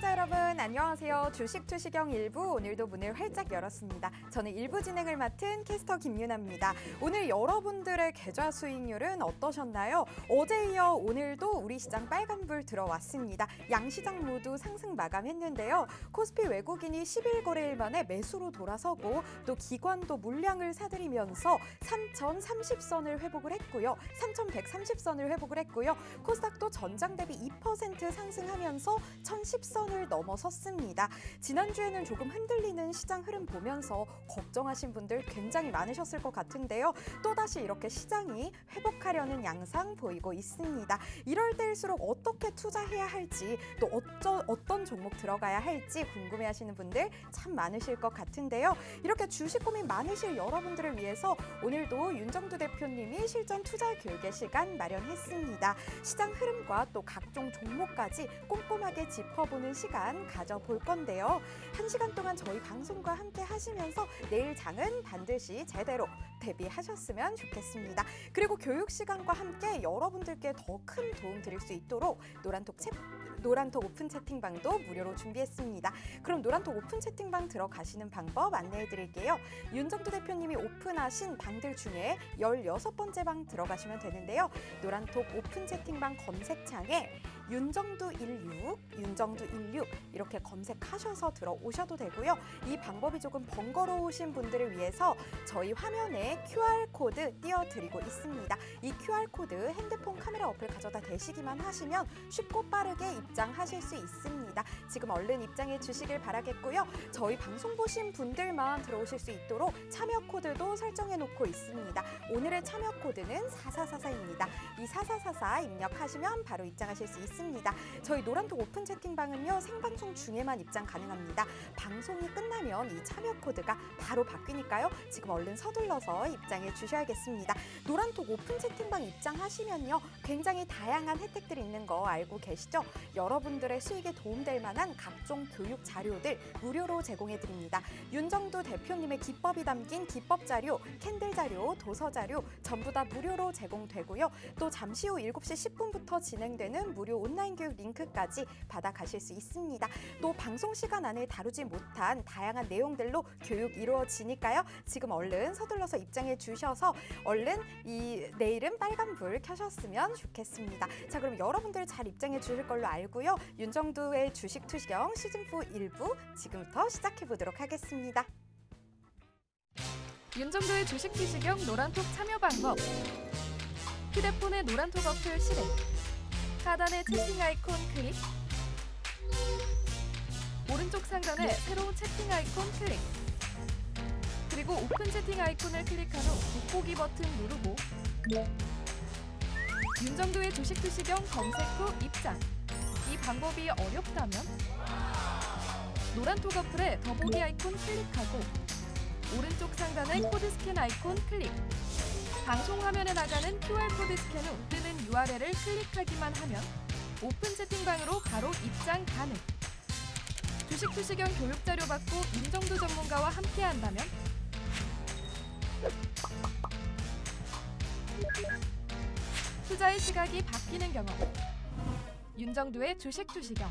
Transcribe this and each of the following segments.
시청자 여러분 안녕하세요. 주식 투시경 1부 오늘도 문을 활짝 열었습니다. 저는 1부 진행을 맡은 캐스터 김유나입니다. 오늘 여러분들의 계좌 수익률은 어떠셨나요? 어제 이어 오늘도 우리 시장 빨간불 들어왔습니다. 양시장 모두 상승 마감했는데요. 코스피 외국인이 11거래일 만에 매수로 돌아서고 또 기관도 물량을 사들이면서 3,030선을 회복을 했고요. 3,130선을 회복을 했고요. 코스닥도 전장 대비 2% 상승하면서 1,010선을 넘어섰습니다. 지난주에는 조금 흔들리는 시장 흐름 보면서 걱정하신 분들 굉장히 많으셨을 것 같은데요. 또다시 이렇게 시장이 회복하려는 양상 보이고 있습니다. 이럴 때일수록 어떻게 투자해야 할지 또 어떤 종목 들어가야 할지 궁금해하시는 분들 참 많으실 것 같은데요. 이렇게 주식 고민 많으실 여러분들을 위해서 오늘도 윤정두 대표님이 실전 투자 교육의 시간 마련했습니다. 시장 흐름과 또 각종 종목까지 꼼꼼하게 짚어보는 시간 가져볼 건데요. 1시간 동안 저희 방송과 함께 하시면서 내일 장은 반드시 제대로 대비하셨으면 좋겠습니다. 그리고 교육 시간과 함께 여러분들께 더 큰 도움 드릴 수 있도록 노란톡 오픈 채팅방도 무료로 준비했습니다. 그럼 노란톡 오픈 채팅방 들어가시는 방법 안내해 드릴게요. 윤정두 대표님이 오픈하신 방들 중에 16번째 방 들어가시면 되는데요. 노란톡 오픈 채팅방 검색창에 윤정두 16 이렇게 검색하셔서 들어오셔도 되고요. 이 방법이 조금 번거로우신 분들을 위해서 저희 화면에 QR코드 띄워드리고 있습니다. 이 QR코드 핸드폰 카메라 어플 가져다 대시기만 하시면 쉽고 빠르게 입장하실 수 있습니다. 지금 얼른 입장해 주시길 바라겠고요. 저희 방송 보신 분들만 들어오실 수 있도록 참여 코드도 설정해 놓고 있습니다. 오늘의 참여 코드는 4444입니다. 이 4444 입력하시면 바로 입장하실 수 있습니다. 저희 노란톡 오픈 채팅방은요 생방송 중에만 입장 가능합니다. 방송이 끝나면 이 참여 코드가 바로 바뀌니까요. 지금 얼른 서둘러서 입장해 주셔야겠습니다. 노란톡 오픈 채팅방 입장하시면요 굉장히 다양한 혜택들이 있는 거 알고 계시죠? 여러분들의 수익에 도움될 만한 각종 교육 자료들 무료로 제공해 드립니다. 윤정두 대표님의 기법이 담긴 기법 자료, 캔들 자료, 도서 자료 전부 다 무료로 제공되고요. 또 잠시 후 7시 10분부터 진행되는 무료 온라인 교육 링크까지 받아가실 수 있습니다. 또 방송 시간 안에 다루지 못한 다양한 내용들로 교육 이루어지니까요. 지금 얼른 서둘러서 입장해 주셔서 얼른 내일은 빨간불 켜셨으면 좋겠습니다. 자, 그럼 여러분들 잘 입장해 주실 걸로 알고요. 윤정두의 주식 투시경 시즌4 1부 지금부터 시작해 보도록 하겠습니다. 윤정두의 주식 투시경 노란톡 참여 방법. 휴대폰의 노란톡 어플 실행. 하단의 채팅 아이콘 클릭. 오른쪽 상단에 새로운 채팅 아이콘 클릭. 그리고 오픈 채팅 아이콘을 클릭한 후 돋보기 버튼 누르고 윤정두의 주식 투시경 검색 후 입장. 이 방법이 어렵다면 노란톡 어플에 더보기 아이콘 클릭하고 오른쪽 상단의 코드 스캔 아이콘 클릭. 방송 화면에 나가는 QR코드 스캔 후 뜨는 URL을 클릭하기만 하면 오픈 채팅방으로 바로 입장 가능. 주식 투시경 교육 자료 받고 윤정두 전문가와 함께 한다면 투자의 시각이 바뀌는 경험. 윤정두의 주식 투시경.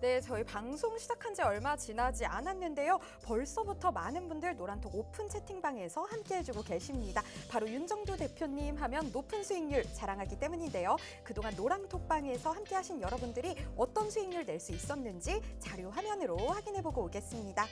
네, 저희 방송 시작한 지 얼마 지나지 않았는데요. 벌써부터 많은 분들 노란톡 오픈 채팅방에서 함께 해주고 계십니다. 바로 윤정두 대표님 하면 높은 수익률 자랑하기 때문인데요. 그동안 노란톡방에서 함께 하신 여러분들이 어떤 수익률 낼 수 있었는지 자료 화면으로 확인해보고 오겠습니다.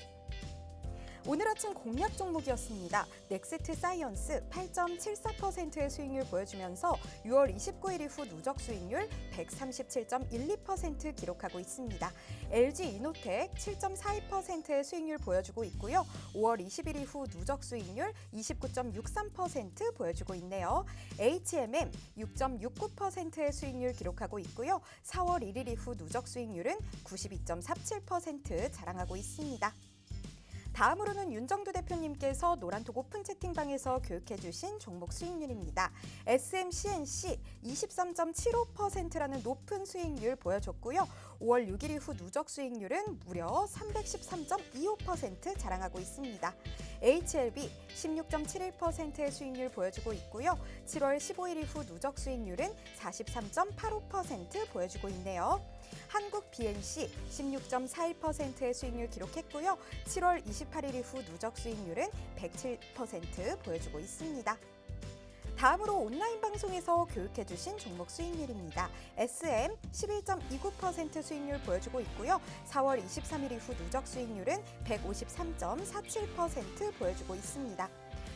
오늘 아침 공략 종목이었습니다. 넥스트 사이언스 8.74%의 수익률 보여주면서 6월 29일 이후 누적 수익률 137.12% 기록하고 있습니다. LG 이노텍 7.42%의 수익률 보여주고 있고요. 5월 20일 이후 누적 수익률 29.63% 보여주고 있네요. HMM 6.69%의 수익률 기록하고 있고요. 4월 1일 이후 누적 수익률은 92.47% 자랑하고 있습니다. 다음으로는 윤정두 대표님께서 노란톡 오픈 채팅방에서 교육해주신 종목 수익률입니다. SMCNC 23.75%라는 높은 수익률 보여줬고요. 5월 6일 이후 누적 수익률은 무려 313.25% 자랑하고 있습니다. HLB 16.71%의 수익률 보여주고 있고요. 7월 15일 이후 누적 수익률은 43.85% 보여주고 있네요. 한국 BNC 16.41%의 수익률 기록했고요. 7월 28일 이후 누적 수익률은 107% 보여주고 있습니다. 다음으로 온라인 방송에서 교육해주신 종목 수익률입니다. SM 11.29% 수익률 보여주고 있고요. 4월 23일 이후 누적 수익률은 153.47% 보여주고 있습니다.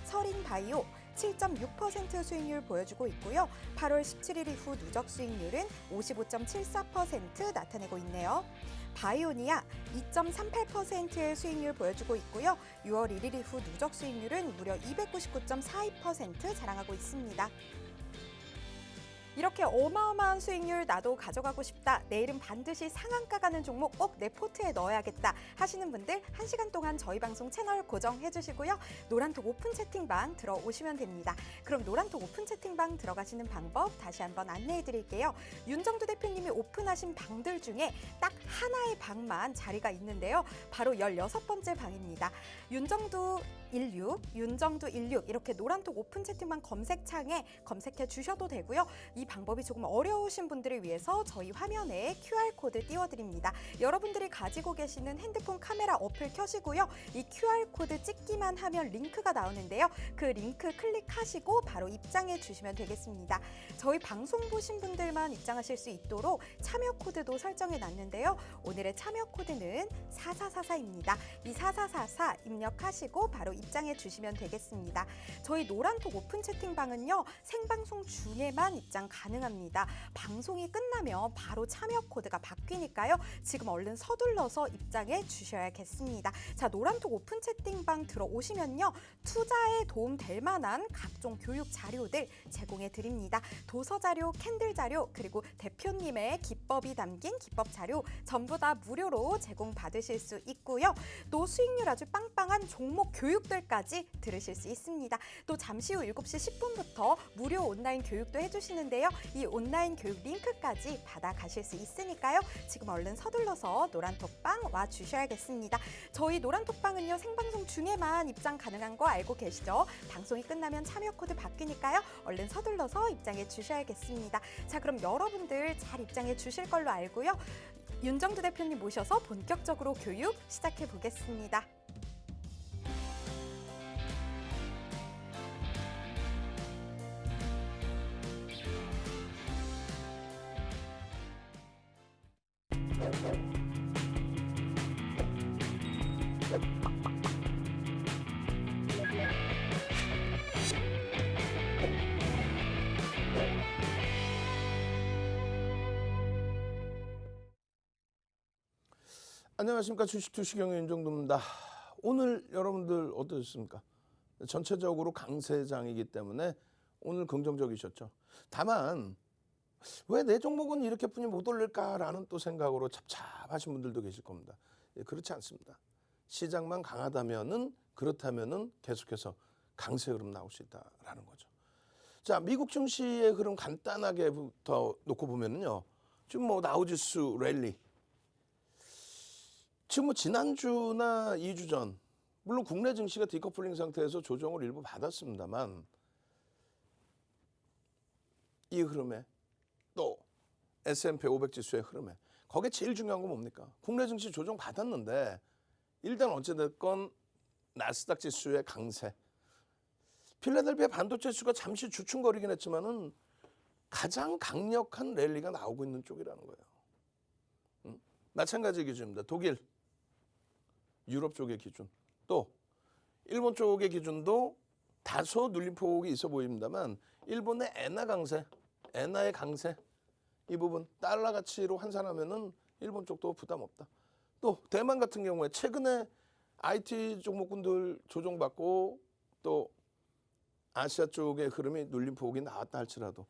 서린바이오 7.6% 수익률 보여주고 있고요. 8월 17일 이후 누적 수익률은 55.74% 나타내고 있네요. 바이오니아 2.38%의 수익률 보여주고 있고요. 6월 1일 이후 누적 수익률은 무려 299.42% 자랑하고 있습니다. 이렇게 어마어마한 수익률 나도 가져가고 싶다. 내일은 반드시 상한가 가는 종목 꼭 내 포트에 넣어야겠다 하시는 분들 1시간 동안 저희 방송 채널 고정해 주시고요. 노란톡 오픈 채팅방 들어오시면 됩니다. 그럼 노란톡 오픈 채팅방 들어가시는 방법 다시 한번 안내해 드릴게요. 윤정두 대표님이 오픈하신 방들 중에 딱 하나의 방만 자리가 있는데요. 바로 16번째 방입니다. 윤정두 16 이렇게 노란톡 오픈 채팅방 검색창에 검색해 주셔도 되고요. 이 방법이 조금 어려우신 분들을 위해서 저희 화면에 QR코드 띄워드립니다. 여러분들이 가지고 계시는 핸드폰 카메라 어플 켜시고요. 이 QR코드 찍기만 하면 링크가 나오는데요. 그 링크 클릭하시고 바로 입장해 주시면 되겠습니다. 저희 방송 보신 분들만 입장하실 수 있도록 참여 코드도 설정해 놨는데요. 오늘의 참여 코드는 4444입니다. 이 4444 입력하시고 바로 입장해 주시면 되겠습니다. 저희 노란톡 오픈 채팅방은요. 생방송 중에만 입장 가능합니다. 방송이 끝나면 바로 참여 코드가 바뀌니까요. 지금 얼른 서둘러서 입장해 주셔야겠습니다. 자, 노란톡 오픈 채팅방 들어오시면요. 투자에 도움 될 만한 각종 교육 자료들 제공해 드립니다. 도서 자료, 캔들 자료, 그리고 대표님의 기법이 담긴 기법 자료 전부 다 무료로 제공받으실 수 있고요. 또 수익률 아주 빵빵한 종목 교육들까지 들으실 수 있습니다. 또 잠시 후 7시 10분부터 무료 온라인 교육도 해주시는데요. 이 온라인 교육 링크까지 받아가실 수 있으니까요. 지금 얼른 서둘러서 노란톡방 와주셔야겠습니다. 저희 노란톡방은요. 생방송 중에만 입장 가능한 거 알고 계시죠? 방송이 끝나면 참여 코드 바뀌니까요. 얼른 서둘러서 입장해 주셔야겠습니다. 자, 그럼 여러분들 잘 입장해 주실 걸로 알고요. 윤정두 대표님 모셔서 본격적으로 교육 시작해 보겠습니다. 안녕하십니까. 주식투시경의 윤정두입니다. 오늘 여러분들 어떠셨습니까? 전체적으로 강세장이기 때문에 오늘 긍정적이셨죠. 다만 왜 내 종목은 이렇게뿐이 못 올릴까라는 또 생각으로 잡잡하신 분들도 계실 겁니다. 그렇지 않습니다. 시장만 강하다면은 그렇다면은 계속해서 강세 흐름 나올 수 있다라는 거죠. 자, 미국 증시의 흐름 간단하게부터 놓고 보면은요. 지금 뭐 다우지수 랠리. 지금 뭐 지난주나 2주 전 물론 국내 증시가 디커플링 상태에서 조정을 일부 받았습니다만 이 흐름에 또 S&P 500 지수의 흐름에 거기에 제일 중요한 건 뭡니까? 국내 증시 조정 받았는데 일단 어찌됐건 나스닥 지수의 강세 필라델피아 반도체 지수가 잠시 주춤거리긴 했지만은 가장 강력한 랠리가 나오고 있는 쪽이라는 거예요. 마찬가지 기준입니다. 독일, 유럽 쪽의 기준, 또 일본 쪽의 기준도 다소 눌림폭이 있어 보입니다만 일본의 엔화 강세, 엔화의 강세 이 부분 달러 가치로 환산하면은 일본 쪽도 부담 없다. 또 대만 같은 경우에 최근에 IT 종목군들 조정받고 또 아시아 쪽의 흐름이 눌림폭이 나왔다 할지라도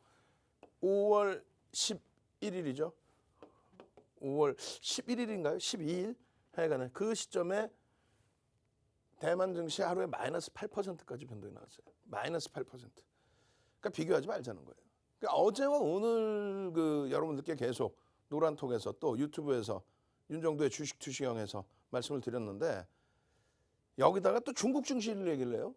5월 11일이죠. 5월 11일인가요? 12일 하여간에 그 시점에 대만 증시 하루에 마이너스 8%까지 변동이 나왔어요. 마이너스 8%. 그러니까 비교하지 말자는 거예요. 그러니까 어제와 오늘 그 여러분들께 계속 노란톡에서 또 유튜브에서 윤정두의 주식 투시경에서 말씀을 드렸는데 여기다가 또 중국 증시를 얘기를 해요.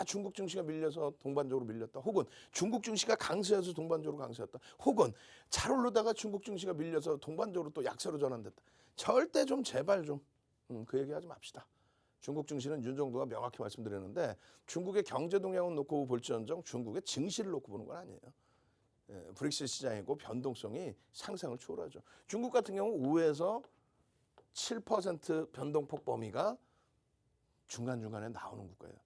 중국 증시가 밀려서 동반적으로 밀렸다. 혹은 중국 증시가 강세여서 동반적으로 강세였다. 혹은 잘 오르다가 중국 증시가 밀려서 동반적으로 또 약세로 전환됐다. 절대 좀 제발 좀 그 얘기하지 맙시다. 중국 증시는 윤정도가 명확히 말씀드렸는데 중국의 경제 동향은 놓고 볼지언정 중국의 증시를 놓고 보는 건 아니에요. 브릭스 시장이고 변동성이 상상을 초월하죠. 중국 같은 경우 5에서 7% 변동폭 범위가 중간중간에 나오는 국가예요.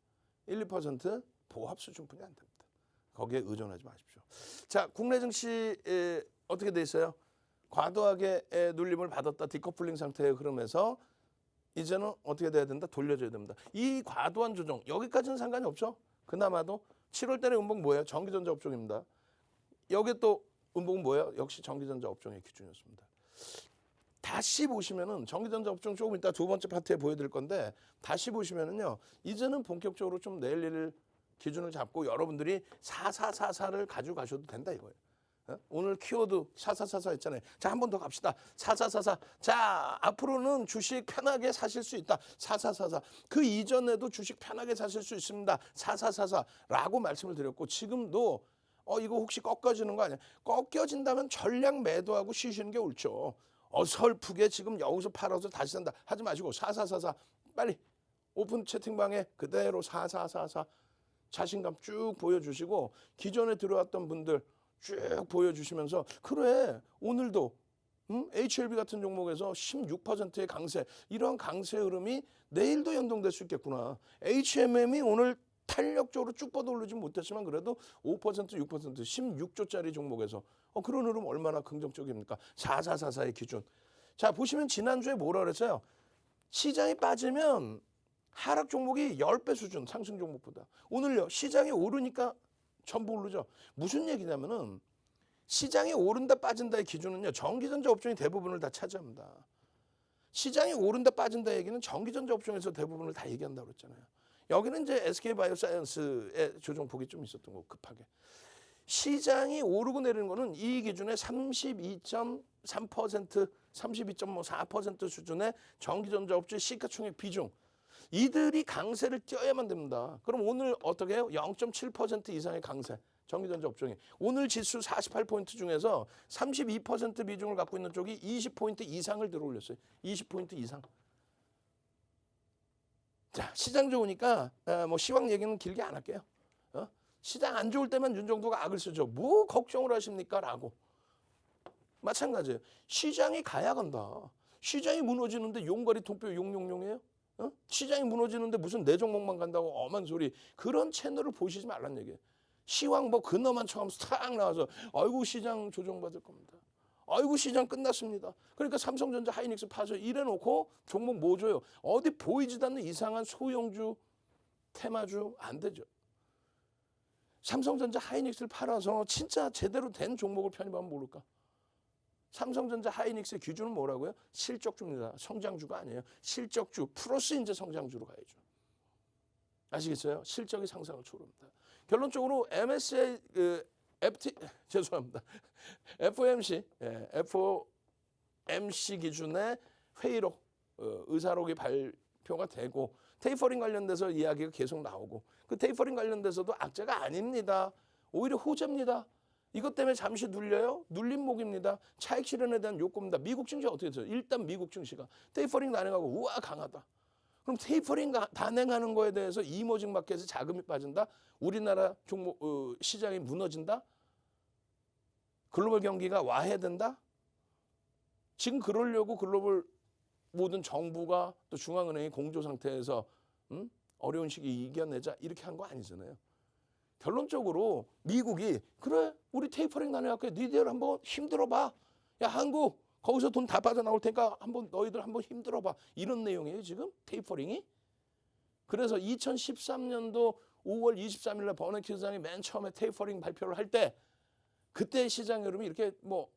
1, 2% 보합 수준뿐이 안 됩니다. 거기에 의존하지 마십시오. 자, 국내 증시 어떻게 돼 있어요? 과도하게 눌림을 받았다. 디커플링 상태의 흐름에서 이제는 어떻게 돼야 된다? 돌려줘야 됩니다. 이 과도한 조정 여기까지는 상관이 없죠. 그나마도 7월 달에 음봉 뭐예요? 전기전자 업종입니다. 여기 또 음봉은 뭐예요? 역시 전기전자 업종의 기준이었습니다. 다시 보시면은 전기전자 업종 조금 이따 두 번째 파트에 보여드릴 건데 다시 보시면은요 이제는 본격적으로 좀 내일 일 기준을 잡고 여러분들이 4444를 가지고 가셔도 된다 이거예요. 오늘 키워드 4444 했잖아요. 자, 한 번 더 갑시다. 4444. 자, 앞으로는 주식 편하게 사실 수 있다. 4444. 그 이전에도 주식 편하게 사실 수 있습니다. 4444라고 말씀을 드렸고 지금도 이거 혹시 꺾여지는 거 아니야? 꺾여진다면 전량 매도하고 쉬시는 게 옳죠. 어설프게 지금 여기서 팔아서 다시 산다 하지 마시고 4444 빨리 오픈 채팅방에 그대로 4444 자신감 쭉 보여주시고 기존에 들어왔던 분들 쭉 보여주시면서 그래 오늘도 HLB 같은 종목에서 16%의 강세 이러한 강세 흐름이 내일도 연동될 수 있겠구나. HMM이 오늘 탄력적으로 쭉 뻗어 오르지 못했지만 그래도 5%, 6%, 16조짜리 종목에서 그런 흐름 얼마나 긍정적입니까? 4444의 기준. 자, 보시면 지난주에 뭐라 그랬어요? 시장이 빠지면 하락 종목이 10배 수준, 상승 종목보다. 오늘요, 시장이 오르니까 전부 오르죠. 무슨 얘기냐면은 시장이 오른다 빠진다의 기준은요. 전기전자 업종이 대부분을 다 차지합니다. 시장이 오른다 빠진다 얘기는 전기전자 업종에서 대부분을 다 얘기한다고 그랬잖아요. 여기는 이제 SK바이오사이언스의 조정폭이 좀 있었던 거 급하게. 시장이 오르고 내리는 거는 이 기준에 32.3%, 32.4% 수준의 전기전자 업체 시가총액 비중. 이들이 강세를 띄어야만 됩니다. 그럼 오늘 어떻게 해요? 0.7% 이상의 강세. 전기전자 업종이. 오늘 지수 48포인트 중에서 32% 비중을 갖고 있는 쪽이 20포인트 이상을 들어올렸어요. 20포인트 이상. 자, 시장 좋으니까 뭐 시황 얘기는 길게 안 할게요. 시장 안 좋을 때만 윤정도가 악을 쓰죠. 뭐 걱정을 하십니까? 라고. 마찬가지예요. 시장이 가야 간다. 시장이 무너지는데 용가리 통뼈 용용용해요? 시장이 무너지는데 무슨 내 종목만 간다고 엄한 소리. 그런 채널을 보시지 말란 얘기예요. 시황 뭐 근엄한 척하면서 탁 나와서 아이고 시장 조정받을 겁니다. 아이고 시장 끝났습니다. 그러니까 삼성전자 하이닉스 파서 이래놓고 종목 뭐 줘요? 어디 보이지도 않는 이상한 소형주, 테마주 안 되죠. 삼성전자 하이닉스를 팔아서 진짜 제대로 된 종목을 편입하면 모를까? 삼성전자 하이닉스의 기준은 뭐라고요? 실적주입니다. 성장주가 아니에요. 실적주 플러스 이제 성장주로 가야죠. 아시겠어요? 실적이 상상을 초월합니다. 결론적으로 MSCI 죄송합니다. FOMC 기준의 회의록 의사록이 발표가 되고 테이퍼링 관련돼서 이야기가 계속 나오고 그 테이퍼링 관련돼서도 악재가 아닙니다. 오히려 호재입니다. 이것 때문에 잠시 눌려요? 눌림목입니다. 차익 실현에 대한 욕구입니다. 미국 증시 어떻게 됐어요? 일단 미국 증시가 테이퍼링 단행하고 우와 강하다. 그럼 테이퍼링 단행하는 거에 대해서 이머징 마켓에 자금이 빠진다? 우리나라 종목 시장이 무너진다? 글로벌 경기가 와해된다? 지금 그러려고 글로벌 모든 정부가 또 중앙은행이 공조 상태에서 어려운 시기 이겨내자 이렇게 한 거 아니잖아요. 결론적으로 미국이 그래 우리 테이퍼링 단행할게 니들 한번 힘들어봐. 야 한국 거기서 돈 다 빠져나올 테니까 한번 너희들 한번 힘들어봐. 이런 내용이에요 지금 테이퍼링이. 그래서 2013년도 5월 23일 날 버너키 의장이 맨 처음에 테이퍼링 발표를 할 때 그때 시장 흐름이 이렇게 뭐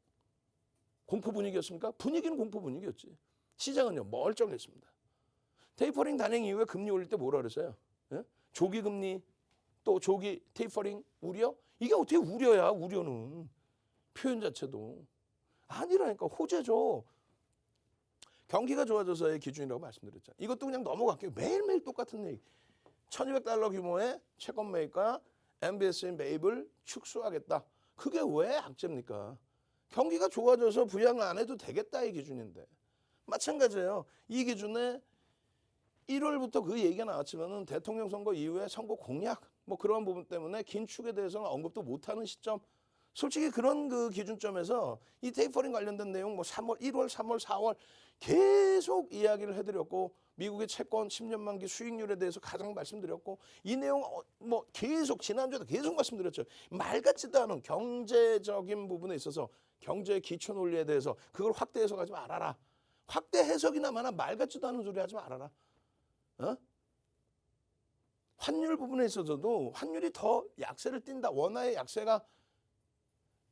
공포 분위기였습니까? 분위기는 공포 분위기였지. 시장은요 멀쩡했습니다. 테이퍼링 단행 이후에 금리 올릴 때 뭐라 그랬어요? 예? 조기 금리 또 조기 테이퍼링 우려? 이게 어떻게 우려야 우려는. 표현 자체도. 아니라니까 호재죠. 경기가 좋아져서의 기준이라고 말씀드렸잖아요. 이것도 그냥 넘어갈게요. 매일매일 똑같은 얘기. $1,200 규모의 채권 매입과 MBS인 매입을 축소하겠다. 그게 왜 악재입니까? 경기가 좋아져서 부양 안 해도 되겠다 이 기준인데. 마찬가지예요. 이 기준에 1월부터 그 얘기가 나왔지만은 대통령 선거 이후에 선거 공약 뭐 그런 부분 때문에 긴축에 대해서는 언급도 못하는 시점. 솔직히 그런 그 기준점에서 이 테이퍼링 관련된 내용 뭐 3월, 1월, 3월, 4월 계속 이야기를 해드렸고 미국의 채권 10년 만기 수익률에 대해서 가장 말씀드렸고 이 내용 뭐 계속 지난주에도 계속 말씀드렸죠. 말 같지도 않은 경제적인 부분에 있어서 경제의 기초 논리에 대해서 그걸 확대 해석하지 말아라. 확대 해석이나마나 말 같지도 않은 소리 하지 말아라. 어? 환율 부분에 있어서도 환율이 더 약세를 띈다. 원화의 약세가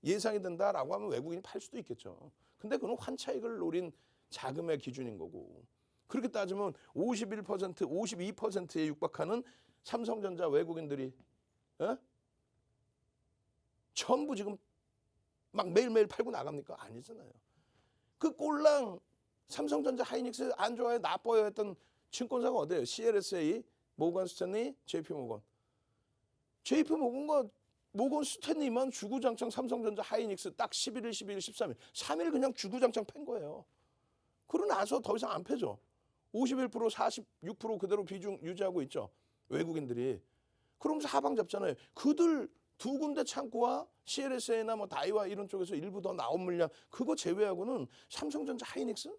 예상이 된다라고 하면 외국인이 팔 수도 있겠죠. 근데 그건 환차익을 노린 자금의 기준인 거고. 그렇게 따지면 51%, 52%에 육박하는 삼성전자 외국인들이 전부 지금 막 매일매일 팔고 나갑니까? 아니잖아요. 그 꼴랑 삼성전자 하이닉스 안 좋아해 나빠요 했던 증권사가 어디예요? CLSA, 모건 스탠리, JP모건. JP모건과 모건 스탠리만 주구장창 삼성전자 하이닉스 딱 11일, 12일, 13일. 3일 그냥 주구장창 팬 거예요. 그러고 나서 더 이상 안 패죠. 51%, 46% 그대로 비중 유지하고 있죠. 외국인들이. 그러면서 하방 잡잖아요. 그들 두 군데 창고와 CLSA나 뭐 다이와 이런 쪽에서 일부 더 나온 물량 그거 제외하고는 삼성전자 하이닉스?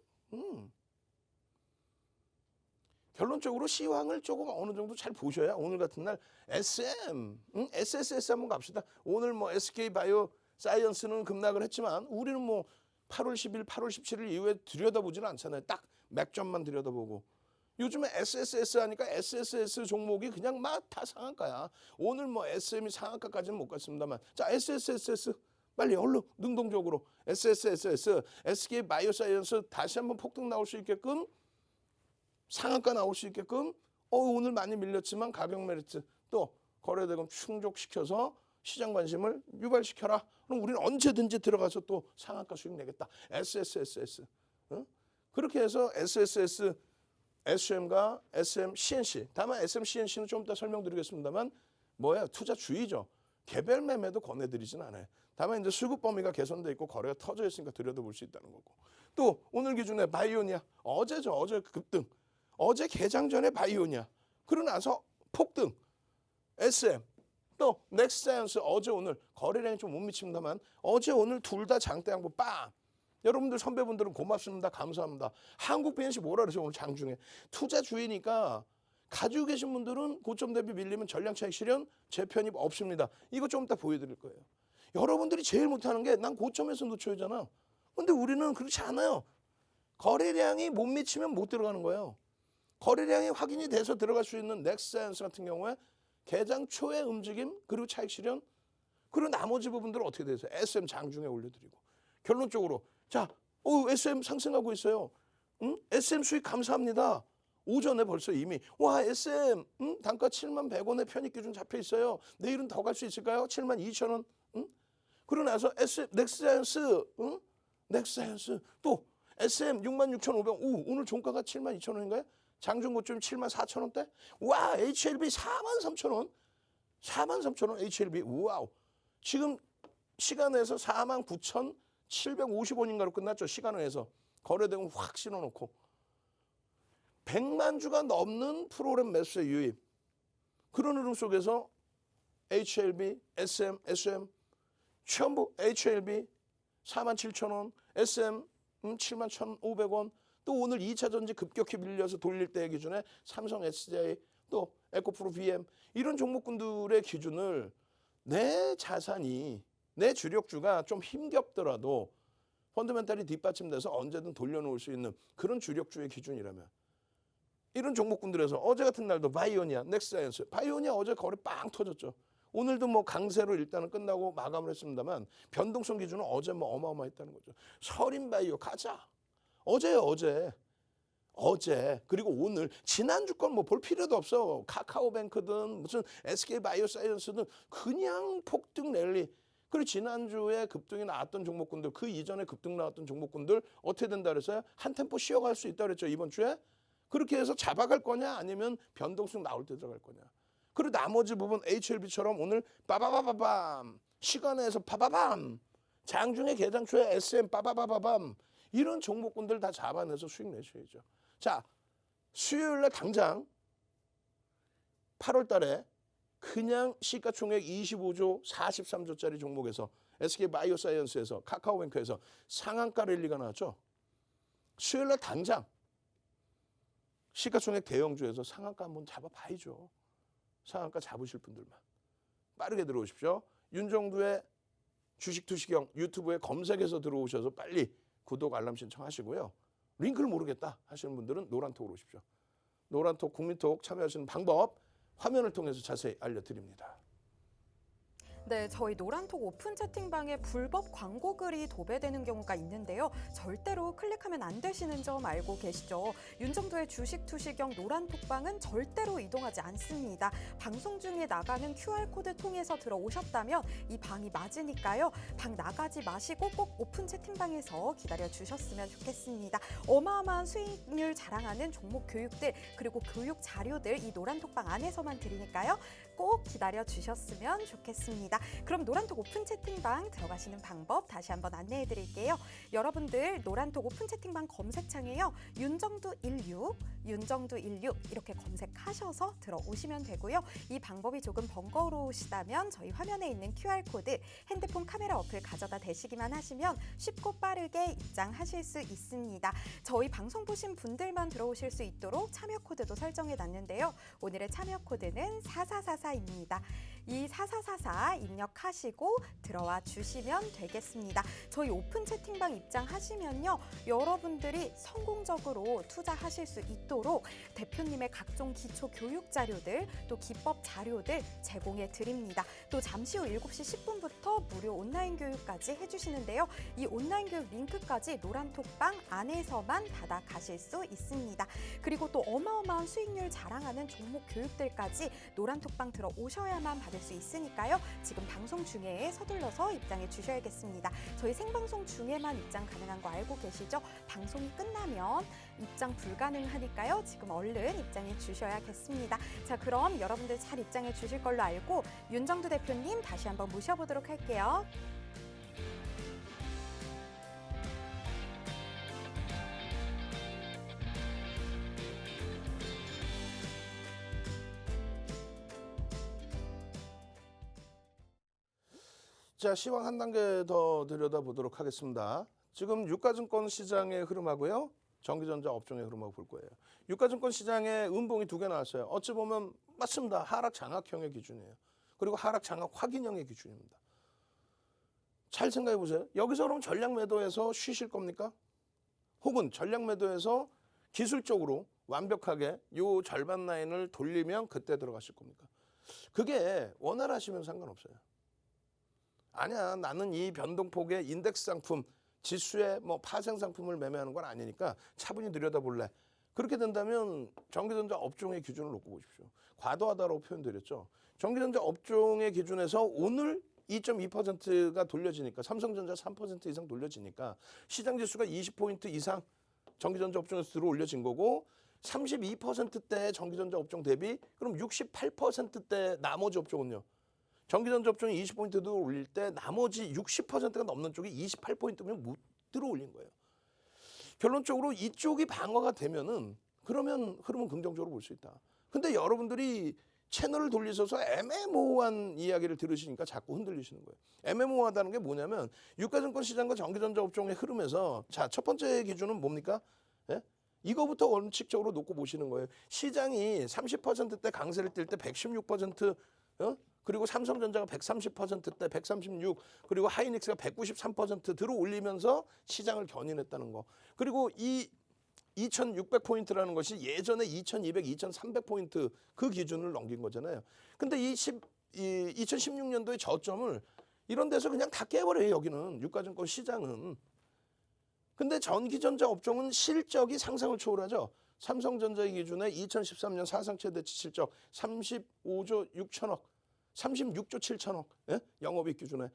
결론적으로 시황을 조금 어느 정도 잘 보셔야 오늘 같은 날 SM, SSS 한번 갑시다. 오늘 뭐 SK바이오 사이언스는 급락을 했지만 우리는 뭐 8월 10일, 8월 17일 이후에 들여다보지는 않잖아요. 딱 맥점만 들여다보고. 요즘에 SSS 하니까 SSS 종목이 그냥 막 다 상한가야. 오늘 뭐 SM이 상한가까지는 못 갔습니다만. 자, SSS 빨리 얼른 능동적으로 SSS, SK바이오사이언스 다시 한번 폭등 나올 수 있게끔 상한가 나올 수 있게끔 오늘 많이 밀렸지만 가격 메리트 또 거래대금 충족시켜서 시장 관심을 유발시켜라. 그럼 우리는 언제든지 들어가서 또 상한가 수익 내겠다. SSS. 그렇게 해서 SSS, SM과 SM, CNC. 다만 SM, CNC는 좀 이따 설명드리겠습니다만 뭐야? 투자주의죠. 개별 매매도 권해드리진 않아요. 다만 이제 수급 범위가 개선돼 있고 거래가 터져 있으니까 들여다볼 수 있다는 거고. 또 오늘 기준에 바이오니아. 어제죠. 어제 급등. 어제 개장 전에 바이오니아. 그러고 나서 폭등. SM. 또 넥스사이언스 어제 오늘 거래량이 좀 못 미칩니다만 어제 오늘 둘 다 장대 양보 빵. 여러분들 선배분들은 고맙습니다. 감사합니다. 한국 BNC 뭐라 그러죠? 오늘 장중에. 투자주의니까 가지고 계신 분들은 고점 대비 밀리면 전량 차익 실현 재편입 없습니다. 이거 좀 이따 보여드릴 거예요. 여러분들이 제일 못하는 게 난 고점에서 놓쳐야잖아. 근데 우리는 그렇지 않아요. 거래량이 못 미치면 못 들어가는 거예요. 거래량이 확인이 돼서 들어갈 수 있는 넥스사이언스 같은 경우에 개장 초의 움직임 그리고 차익 실현 그리고 나머지 부분들은 어떻게 되세요? SM 장중에 올려드리고 결론적으로 자, SM 상승하고 있어요. SM 수익 감사합니다. 오전에 벌써 이미 와 SM 단가 71,100원에 편입 기준 잡혀 있어요. 내일은 더 갈 수 있을까요? 72,000원. 그러고 나서 SM 넥스사이언스 넥스사이언스 또 SM 66,500원. 오늘 종가가 72,000원인가요? 장중 고점 74,000원대? 와, HLB 43,000원. 43,000원 HLB. 우와우. 지금 시간에서 49,750원인가로 끝났죠. 시간에서. 거래대금 확 실어놓고. 100만 주가 넘는 프로그램 매수의 유입. 그런 흐름 속에서 HLB, SM, SM 전부 HLB 47,000원, SM 71,500원. 또 오늘 2차 전지 급격히 밀려서 돌릴 때 기준에 삼성 SDI 또 에코프로 BM 이런 종목군들의 기준을 내 자산이 내 주력주가 좀 힘겹더라도 펀더멘탈이 뒷받침돼서 언제든 돌려놓을 수 있는 그런 주력주의 기준이라면 이런 종목군들에서 어제 같은 날도 바이오니아, 넥스사이언스 바이오니아 어제 거래 빵 터졌죠. 오늘도 뭐 강세로 일단은 끝나고 마감을 했습니다만 변동성 기준은 어제 뭐 어마어마했다는 거죠. 서린바이오 가자. 어제요, 어제. 그리고 오늘 지난주 건 뭐 볼 필요도 없어. 카카오뱅크든 무슨 SK바이오사이언스든 그냥 폭등 랠리. 그리고 지난주에 급등이 나왔던 종목군들 그 이전에 급등 나왔던 종목군들 어떻게 된다 그랬어요? 한 템포 쉬어갈 수 있다 그랬죠. 이번 주에. 그렇게 해서 잡아갈 거냐 아니면 변동성 나올 때 들어갈 거냐. 그리고 나머지 부분 HLB처럼 오늘 빠바바바밤 시간에서 파바밤 장중에 개장 초에 SM 빠바바바밤 이런 종목군들 다 잡아내서 수익 내셔야죠. 자, 수요일날 당장 8월 달에 그냥 시가총액 25조 43조짜리 종목에서 SK바이오사이언스에서 카카오뱅크에서 상한가 랠리가 나왔죠. 수요일날 당장 시가총액 대형주에서 상한가 한번 잡아봐야죠. 상한가 잡으실 분들만 빠르게 들어오십시오. 윤정두의 주식투시경 유튜브에 검색해서 들어오셔서 빨리 구독 알람 신청하시고요. 링크를 모르겠다 하시는 분들은 노란톡으로 오십시오. 노란톡 국민톡 참여하시는 방법 화면을 통해서 자세히 알려드립니다. 네, 저희 노란톡 오픈 채팅방에 불법 광고 글이 도배되는 경우가 있는데요. 절대로 클릭하면 안 되시는 점 알고 계시죠? 윤정도의 주식 투시경 노란톡방은 절대로 이동하지 않습니다. 방송 중에 나가는 QR코드 통해서 들어오셨다면 이 방이 맞으니까요. 방 나가지 마시고 꼭 오픈 채팅방에서 기다려 주셨으면 좋겠습니다. 어마어마한 수익률 자랑하는 종목 교육들 그리고 교육 자료들 이 노란톡방 안에서만 드리니까요. 꼭 기다려 주셨으면 좋겠습니다. 그럼 노란톡 오픈 채팅방 들어가시는 방법 다시 한번 안내해 드릴게요. 여러분들 노란톡 오픈 채팅방 검색창에요. 윤정두 16, 윤정두 16 이렇게 검색하셔서 들어오시면 되고요. 이 방법이 조금 번거로우시다면 저희 화면에 있는 QR코드 핸드폰 카메라 어플 가져다 대시기만 하시면 쉽고 빠르게 입장하실 수 있습니다. 저희 방송 보신 분들만 들어오실 수 있도록 참여 코드도 설정해 놨는데요. 오늘의 참여 코드는 4444입니다. 이 4444 입력하시고 들어와 주시면 되겠습니다. 저희 오픈 채팅방 입장하시면요. 여러분들이 성공적으로 투자하실 수 있도록 대표님의 각종 기초 교육 자료들 또 기법 자료들 제공해 드립니다. 또 잠시 후 7시 10분부터 무료 온라인 교육까지 해주시는데요. 이 온라인 교육 링크까지 노란톡방 안에서만 받아가실 수 있습니다. 그리고 또 어마어마한 수익률 자랑하는 종목 교육들까지 노란톡방 들어오셔야만 받을 수 있으니까요. 지금 방송 중에 서둘러서 입장해 주셔야겠습니다. 저희 생방송 중에만 입장 가능한 거 알고 계시죠? 방송이 끝나면 입장 불가능하니까요. 지금 얼른 입장해 주셔야겠습니다. 자, 그럼 여러분들 잘 입장해 주실 걸로 알고 윤정두 대표님 다시 한번 모셔보도록 할게요. 자, 시황 한 단계 더 들여다보도록 하겠습니다. 지금 유가증권 시장의 흐름하고요. 전기전자 업종의 흐름하고 볼 거예요. 유가증권 시장에 음봉이 2개 나왔어요. 어찌 보면 맞습니다. 하락 장악형의 기준이에요. 그리고 하락 장악 확인형의 기준입니다. 잘 생각해 보세요. 여기서 그럼 전략 매도해서 쉬실 겁니까? 혹은 전략 매도해서 기술적으로 완벽하게 요 절반 라인을 돌리면 그때 들어가실 겁니까? 그게 원활하시면 상관없어요. 아니야, 나는 이 변동폭의 인덱스 상품, 지수의 뭐 파생 상품을 매매하는 건 아니니까 차분히 들여다볼래. 그렇게 된다면 전기전자 업종의 기준을 놓고 보십시오. 과도하다라고 표현드렸죠. 전기전자 업종의 기준에서 오늘 2.2%가 돌려지니까 삼성전자 3% 이상 돌려지니까 시장지수가 20포인트 이상 전기전자 업종에서 들어 올려진 거고 32%대 전기전자 업종 대비 그럼 68%대 나머지 업종은요. 전기전자 업종이 20포인트 올릴 때 나머지 60%가 넘는 쪽이 28포인트면 못 들어 올린 거예요. 결론적으로 이쪽이 방어가 되면은 그러면 흐름은 긍정적으로 볼 수 있다. 근데 여러분들이 채널을 돌리셔서 애매모호한 이야기를 들으시니까 자꾸 흔들리시는 거예요. 애매모호하다는 게 뭐냐면 유가증권 시장과 전기전자 업종의 흐름에서 자, 첫 번째 기준은 뭡니까? 예? 이거부터 원칙적으로 놓고 보시는 거예요. 시장이 30%대 강세를 띨 때 116% 그리고 삼성전자가 130%대 136 그리고 하이닉스가 193% 들어 올리면서 시장을 견인했다는 거. 그리고 이 2600포인트라는 것이 예전에 2200, 2300포인트 그 기준을 넘긴 거잖아요. 근데 이 2016년도의 저점을 이런 데서 그냥 다 깨버려요. 여기는 유가증권 시장은. 근데 전기전자 업종은 실적이 상상을 초월하죠. 삼성전자의 기준에 2013년 사상 최대치 실적 35조 6천억, 36조 7천억 예? 영업이익 기준에.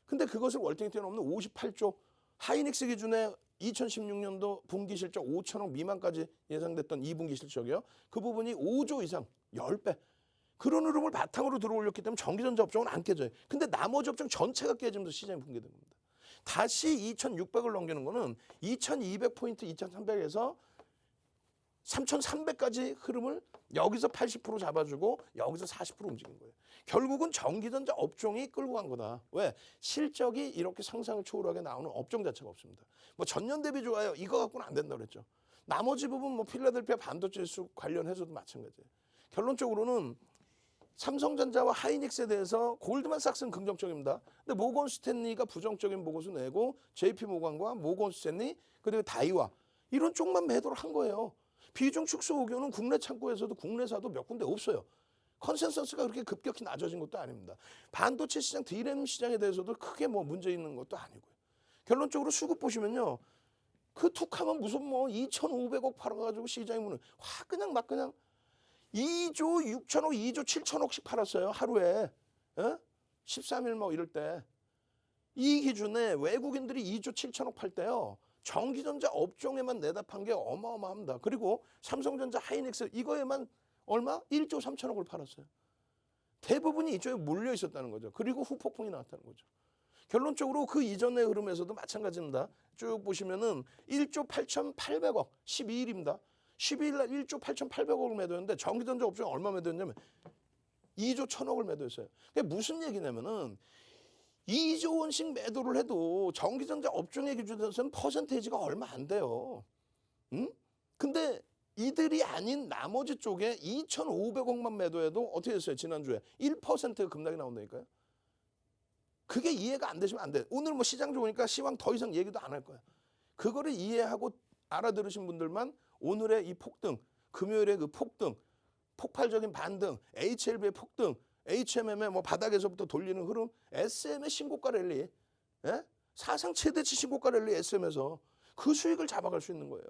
근데 그것을 월등히 뛰어넘는 58조, 하이닉스 기준에 2016년도 분기 실적 5천억 미만까지 예상됐던 2분기 실적이요. 그 부분이 5조 이상 10배. 그런 흐름을 바탕으로 들어올렸기 때문에 전기전자 업종은 안 깨져요. 근데 나머지 업종 전체가 깨지면서 시장이 붕괴된 겁니다. 다시 2,600을 넘기는 거는 2,200포인트, 2,300에서 3,300까지 흐름을 여기서 80% 잡아주고 여기서 40% 움직인 거예요. 결국은 전기전자 업종이 끌고 간 거다. 왜? 실적이 이렇게 상상을 초월하게 나오는 업종 자체가 없습니다. 뭐 전년 대비 좋아요. 이거 갖고는 안 된다고 그랬죠. 나머지 부분 뭐 필라델피아 반도체 수 관련해서도 마찬가지예요. 결론적으로는 삼성전자와 하이닉스에 대해서 골드만삭스는 긍정적입니다. 근데 모건 스탠리가 부정적인 보고서 내고 JP 모건과 모건 스탠리 그리고 다이와 이런 쪽만 매도를 한 거예요. 비중 축소 의견은 국내 창구에서도 국내사도 몇 군데 없어요. 컨센서스가 그렇게 급격히 낮아진 것도 아닙니다. 반도체 시장, D램 시장에 대해서도 크게 뭐 문제 있는 것도 아니고요. 결론적으로 수급 보시면요. 그 툭하면 무슨 뭐 2,500억 팔아가지고 시장의 문을 확 그냥 막 그냥 2조 6천억, 2조 7천억씩 팔았어요. 하루에. 13일 뭐 이럴 때. 이 기준에 외국인들이 2조 7천억 팔 때요. 전기전자 업종에만 내다 판 게 어마어마합니다. 그리고 삼성전자, 하이닉스 이거에만 얼마? 1조 3천억을 팔았어요. 대부분이 이쪽에 몰려 있었다는 거죠. 그리고 후폭풍이 나왔다는 거죠. 결론적으로 그 이전의 흐름에서도 마찬가지입니다. 쭉 보시면은 1조 8,800억 12일입니다. 12일 날 1조 8,800억을 매도했는데 전기전자 업종에 얼마 매도했냐면 2조 1,000억을 매도했어요. 그게 무슨 얘기냐면은 2조 원씩 매도를 해도 전기전자 업종의 기준에서는 퍼센테이지가 얼마 안 돼요. 근데 이들이 아닌 나머지 쪽에 2,500억만 매도해도 어떻게 됐어요? 지난주에 1%가 급락이 나온다니까요. 그게 이해가 안 되시면 안 돼. 오늘 뭐 시장 좋으니까 시황 더 이상 얘기도 안 할 거야. 그거를 이해하고 알아들으신 분들만 오늘의 이 폭등, 금요일의 그 폭등, 폭발적인 반등, HLB의 폭등, HMM의 뭐 바닥에서부터 돌리는 흐름, SM의 신고가 랠리, 사상 최대치 신고가 랠리 SM에서 그 수익을 잡아갈 수 있는 거예요.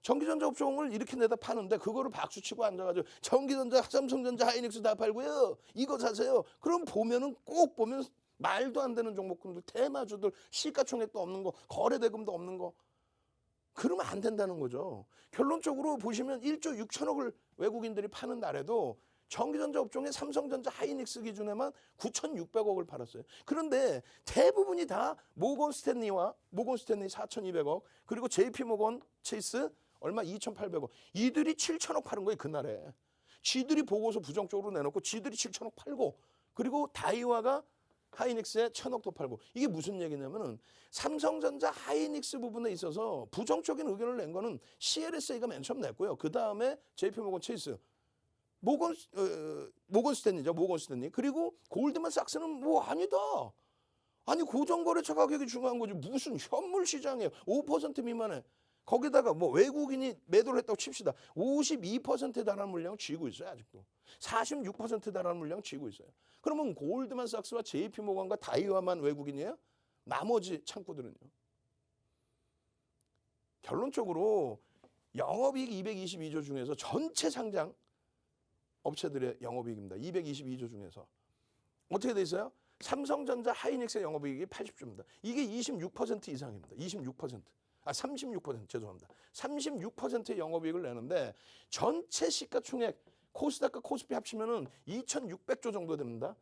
전기전자 업종을 이렇게 내다 파는데 그거를 박수치고 앉아가지고 전기전자, 삼성전자, 하이닉스 다 팔고요. 이거 사세요. 그럼 보면은 꼭 보면 말도 안 되는 종목군들, 테마주들, 시가총액도 없는 거, 거래대금도 없는 거. 그러면 안 된다는 거죠. 결론적으로 보시면 1조 6천억을 외국인들이 파는 날에도 전기전자 업종의 삼성전자, 하이닉스 기준에만 9,600억을 팔았어요. 그런데 대부분이 다 모건 스탠리 4,200억, 그리고 JP 모건 체이스 얼마 2,800억. 이들이 7천억 파는 거예요, 그날에. 지들이 보고서 부정적으로 내놓고 지들이 7천억 팔고, 그리고 다이와가 하이닉스에 1,000억 더 팔고. 이게 무슨 얘기냐면은 삼성전자, 하이닉스 부분에 있어서 부정적인 의견을 낸 거는 CLSA가 맨 처음 냈고요. 그 다음에 JP 모건 체이스, 모건 스탠리죠. 모건 스탠리. 그리고 골드만삭스는 뭐 아니다. 아니 고정거래처 가격이 중요한 거지. 무슨 현물 시장이에요. 5% 미만에. 거기다가 뭐 외국인이 매도를 했다고 칩시다. 52%에 달하는 물량을 쥐고 있어요. 아직도. 46%에 달하는 물량을 쥐고 있어요. 그러면 골드만삭스와 JP모건과 다이와만 외국인이에요? 나머지 창구들은요. 결론적으로 영업이익 222조 중에서 전체 상장 업체들의 영업이익입니다. 222조 중에서. 어떻게 돼 있어요? 삼성전자, 하이닉스의 영업이익이 80조입니다. 이게 26% 이상입니다. 36%. 죄송합니다. 36%의 영업이익을 내는데 전체 시가총액 코스닥과 코스피 합치면은 2,600조 정도 됩니다.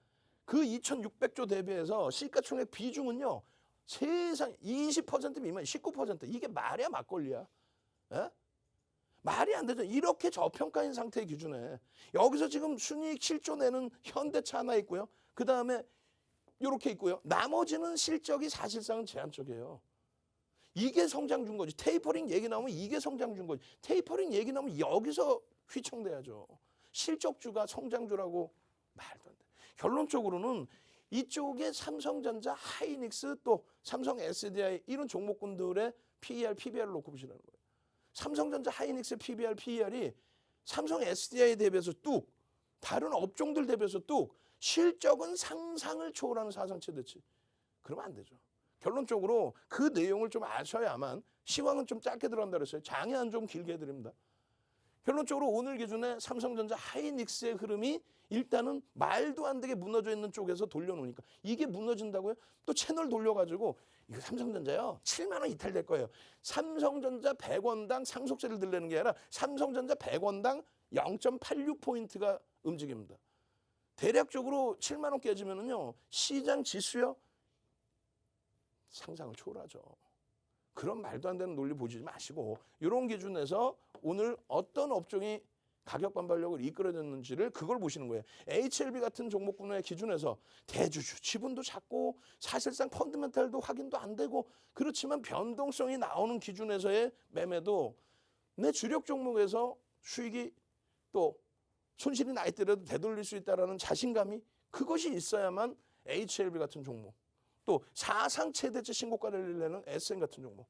그 2,600조 대비해서 시가총액 비중은요. 세상 20% 미만, 19%. 이게 말이야 막걸리야. 에? 말이 안 되죠. 이렇게 저평가인 상태의 기준에 여기서 지금 순이익 7조 내는 현대차 하나 있고요. 그 다음에 이렇게 있고요. 나머지는 실적이 사실상은 제한적이에요. 이게 성장 준 거지. 테이퍼링 얘기 나오면 이게 성장 준 거지. 테이퍼링 얘기 나오면 여기서 휘청돼야죠. 실적주가 성장주라고 말도 안 돼. 결론적으로는 이쪽에 삼성전자, 하이닉스 또 삼성 SDI 이런 종목군들의 PER, PBR을 놓고 보시라는 거예요. 삼성전자, 하이닉스 PBR, PER이 삼성 SDI 대비해서 뚝, 다른 업종들 대비해서 뚝, 실적은 상상을 초월하는 사상 최대치. 그러면 안 되죠. 결론적으로 그 내용을 좀 아셔야만 시황은 좀 짧게 들어간다 그랬어요. 장애한 좀 길게 해드립니다. 결론적으로 오늘 기준에 삼성전자, 하이닉스의 흐름이 일단은 말도 안 되게 무너져 있는 쪽에서 돌려놓으니까 이게 무너진다고요? 또 채널 돌려가지고 이거 삼성전자요 7만 원 이탈될 거예요. 삼성전자 100원당 상속세를 들려는 게 아니라 삼성전자 100원당 0.86포인트가 움직입니다. 대략적으로 7만 원 깨지면은요 시장 지수요 상상을 초월하죠. 그런 말도 안 되는 논리 보지 마시고 이런 기준에서 오늘 어떤 업종이 가격 반발력을 이끌어냈는지를 그걸 보시는 거예요. HLB 같은 종목군의 기준에서 대주주 지분도 작고 사실상 펀드멘탈도 확인도 안 되고 그렇지만 변동성이 나오는 기준에서의 매매도 내 주력 종목에서 수익이 또 손실이 나 있더라도 되돌릴 수 있다는 자신감이 그것이 있어야만 HLB 같은 종목 또 사상 최대치 신고가를 내는 SM 같은 종목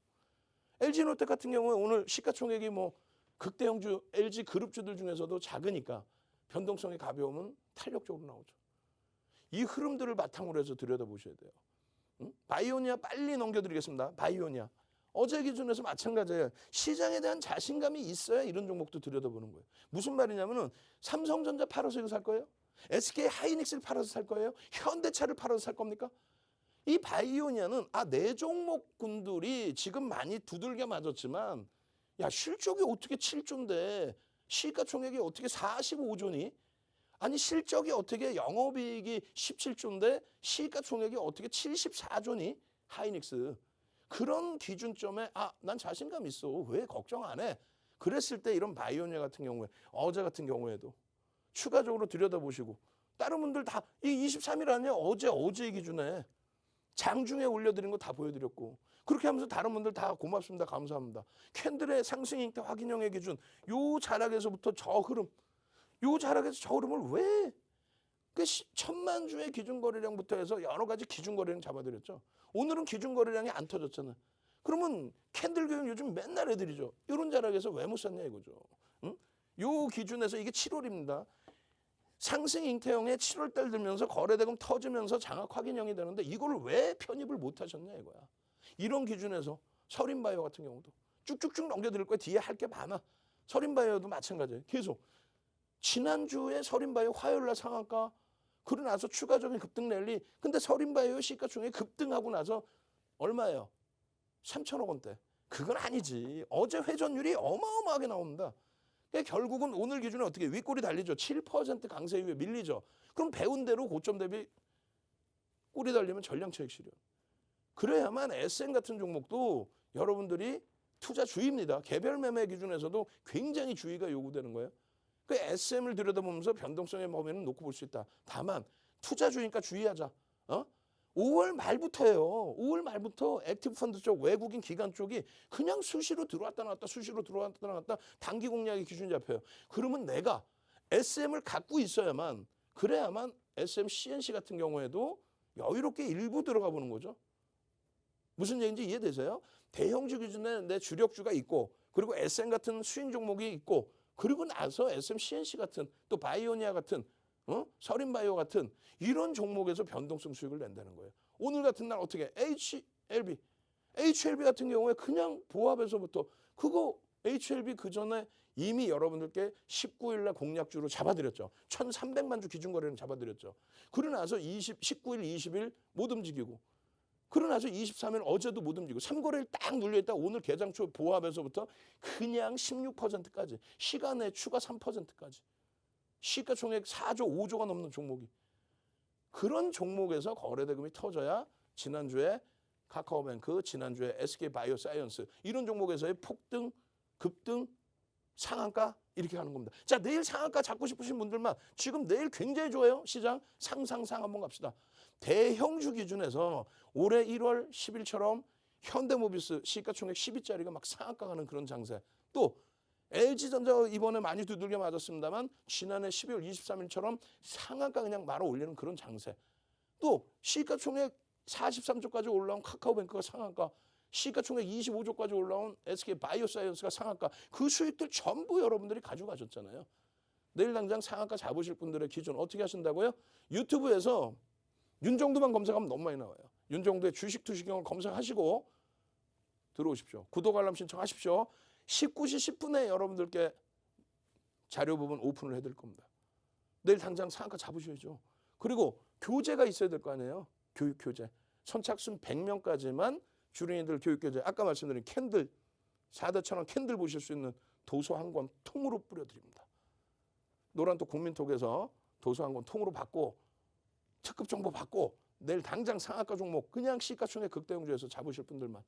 LG노텍 같은 경우에 오늘 시가총액이 뭐 극대형주 LG 그룹주들 중에서도 작으니까 변동성이 가벼우면 탄력적으로 나오죠. 이 흐름들을 바탕으로 해서 들여다보셔야 돼요. 바이오니아 빨리 넘겨드리겠습니다. 바이오니아. 어제 기준에서 마찬가지예요. 시장에 대한 자신감이 있어야 이런 종목도 들여다보는 거예요. 무슨 말이냐면은 삼성전자 팔아서 이거 살 거예요? SK 하이닉스를 팔아서 살 거예요? 현대차를 팔아서 살 겁니까? 이 바이오니아는 내 종목군들이 지금 많이 두들겨 맞았지만 야 실적이 어떻게 7조인데 시가총액이 어떻게 45조니? 아니 실적이 어떻게 영업이익이 17조인데 시가총액이 어떻게 74조니? 하이닉스. 그런 기준점에 난 자신감 있어. 왜 걱정 안 해? 그랬을 때 이런 바이오니아 같은 경우에 어제 같은 경우에도 추가적으로 들여다보시고 다른 분들 다 이 23일 아니야? 어제 기준에 장중에 올려드린 거 다 보여드렸고 그렇게 하면서 다른 분들 다 고맙습니다. 감사합니다. 캔들의 상승 형태 확인형의 기준 요 자락에서부터 저 흐름 요 자락에서 저 흐름을 왜 그 1000만 주의 기준거래량부터 해서 여러 가지 기준거래량 잡아드렸죠. 오늘은 기준거래량이 안 터졌잖아요. 그러면 캔들 교육 요즘 맨날 애들이죠. 이런 자락에서 왜 못 샀냐 이거죠. 응? 요 기준에서 이게 7월입니다. 상승 잉태형에 7월달 들면서 거래대금 터지면서 장악 확인형이 되는데 이걸 왜 편입을 못 하셨냐 이거야. 이런 기준에서 서린바이오 같은 경우도 쭉쭉쭉 넘겨드릴 거예요. 뒤에 할 게 많아. 서린바이오도 마찬가지예요. 계속 지난주에 서린바이오 화요일날 상한가 그러고 나서 추가적인 급등 랠리 근데 서린바이오 시가총액 급등하고 나서 얼마예요? 3천억 원대. 그건 아니지. 어제 회전율이 어마어마하게 나옵니다. 그러니까 결국은 오늘 기준에 어떻게 윗골이 달리죠. 7% 강세 이후에 밀리죠. 그럼 배운 대로 고점 대비 꼴이 달리면 전량차익 실현. 그래야만 SM 같은 종목도 여러분들이 투자 주의입니다. 개별 매매 기준에서도 굉장히 주의가 요구되는 거예요. 그 SM을 들여다보면서 변동성의 범위는 놓고 볼 수 있다. 다만 투자 주의니까 주의하자. 5월 말부터예요. 5월 말부터 액티브 펀드 쪽 외국인 기관 쪽이 그냥 수시로 들어왔다 나왔다 수시로 들어왔다 나왔다 단기 공략의 기준이 잡혀요. 그러면 내가 SM을 갖고 있어야만 그래야만 SM CNC 같은 경우에도 여유롭게 일부 들어가 보는 거죠. 무슨 얘기인지 이해되세요? 대형주 기준에 내 주력주가 있고 그리고 SM 같은 수익 종목이 있고 그리고 나서 SM CNC 같은 또 바이오니아 같은 서린바이오 같은 이런 종목에서 변동성 수익을 낸다는 거예요. 오늘 같은 날 어떻게 HLB 같은 경우에 그냥 보합에서부터 그거 HLB 그 전에 이미 여러분들께 19일 날 공략주로 잡아드렸죠. 1,300만 주 기준거래는 잡아드렸죠. 그러고 나서 19일, 20일 못 움직이고 그러고 나서 23일 어제도 못 움직이고 3거래일 딱 눌려있다 오늘 개장 초 보합에서부터 그냥 16%까지 시간에 추가 3%까지 시가총액 4조 5조가 넘는 종목이 그런 종목에서 거래대금이 터져야 지난주에 카카오뱅크 지난주에 SK바이오사이언스 이런 종목에서의 폭등 급등 상한가 이렇게 가는 겁니다. 자 내일 상한가 잡고 싶으신 분들만 지금 내일 굉장히 좋아요. 시장 상상 한번 갑시다. 대형주 기준에서 올해 1월 10일처럼 현대모비스 시가총액 10위짜리가 막 상한가 가는 그런 장세 또 LG전자 이번에 많이 두들겨 맞았습니다만 지난해 12월 23일처럼 상한가 그냥 말아 올리는 그런 장세 또 시가총액 43조까지 올라온 카카오뱅크가 상한가 시가총액 25조까지 올라온 SK바이오사이언스가 상한가 그 수익들 전부 여러분들이 가져가셨잖아요. 내일 당장 상한가 잡으실 분들의 기준 어떻게 하신다고요? 유튜브에서 윤정두만 검색하면 너무 많이 나와요. 윤정두의 주식 투시경을 검색하시고 들어오십시오. 구독 알람 신청하십시오. 19시 10분에 여러분들께 자료 부분 오픈을 해드릴 겁니다. 내일 당장 상한가 잡으셔야죠. 그리고 교재가 있어야 될 거 아니에요. 교육 교재. 선착순 100명까지만 주린이들 교육 교재. 아까 말씀드린 캔들 4대천원 캔들 보실 수 있는 도서 한 권 통으로 뿌려드립니다. 노란톡 국민톡에서 도서 한 권 통으로 받고 특급 정보 받고 내일 당장 상한가 종목 그냥 시가총액 극대형주에서 잡으실 분들만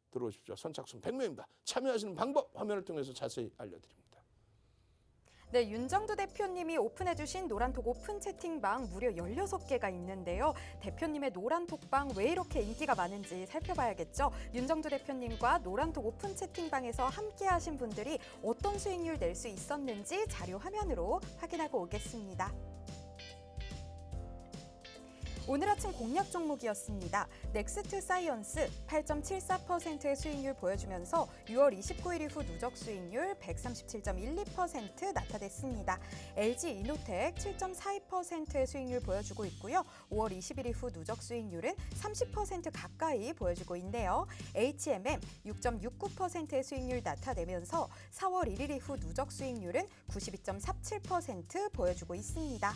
들어오십시오. 선착순 100명입니다. 참여하시는 방법 화면을 통해서 자세히 알려드립니다. 네, 윤정두 대표님이 오픈해주신 노란톡 오픈 채팅방 무려 16개가 있는데요. 대표님의 노란톡방 왜 이렇게 인기가 많은지 살펴봐야겠죠. 윤정두 대표님과 노란톡 오픈 채팅방에서 함께 하신 분들이 어떤 수익률 낼 수 있었는지 자료 화면으로 확인하고 오겠습니다. 오늘 아침 공략 종목이었습니다. 넥스트 사이언스 8.74%의 수익률 보여주면서 6월 29일 이후 누적 수익률 137.12% 나타냈습니다. LG 이노텍 7.42%의 수익률 보여주고 있고요. 5월 20일 이후 누적 수익률은 30% 가까이 보여주고 있네요. HMM 6.69%의 수익률 나타내면서 4월 1일 이후 누적 수익률은 92.47% 보여주고 있습니다.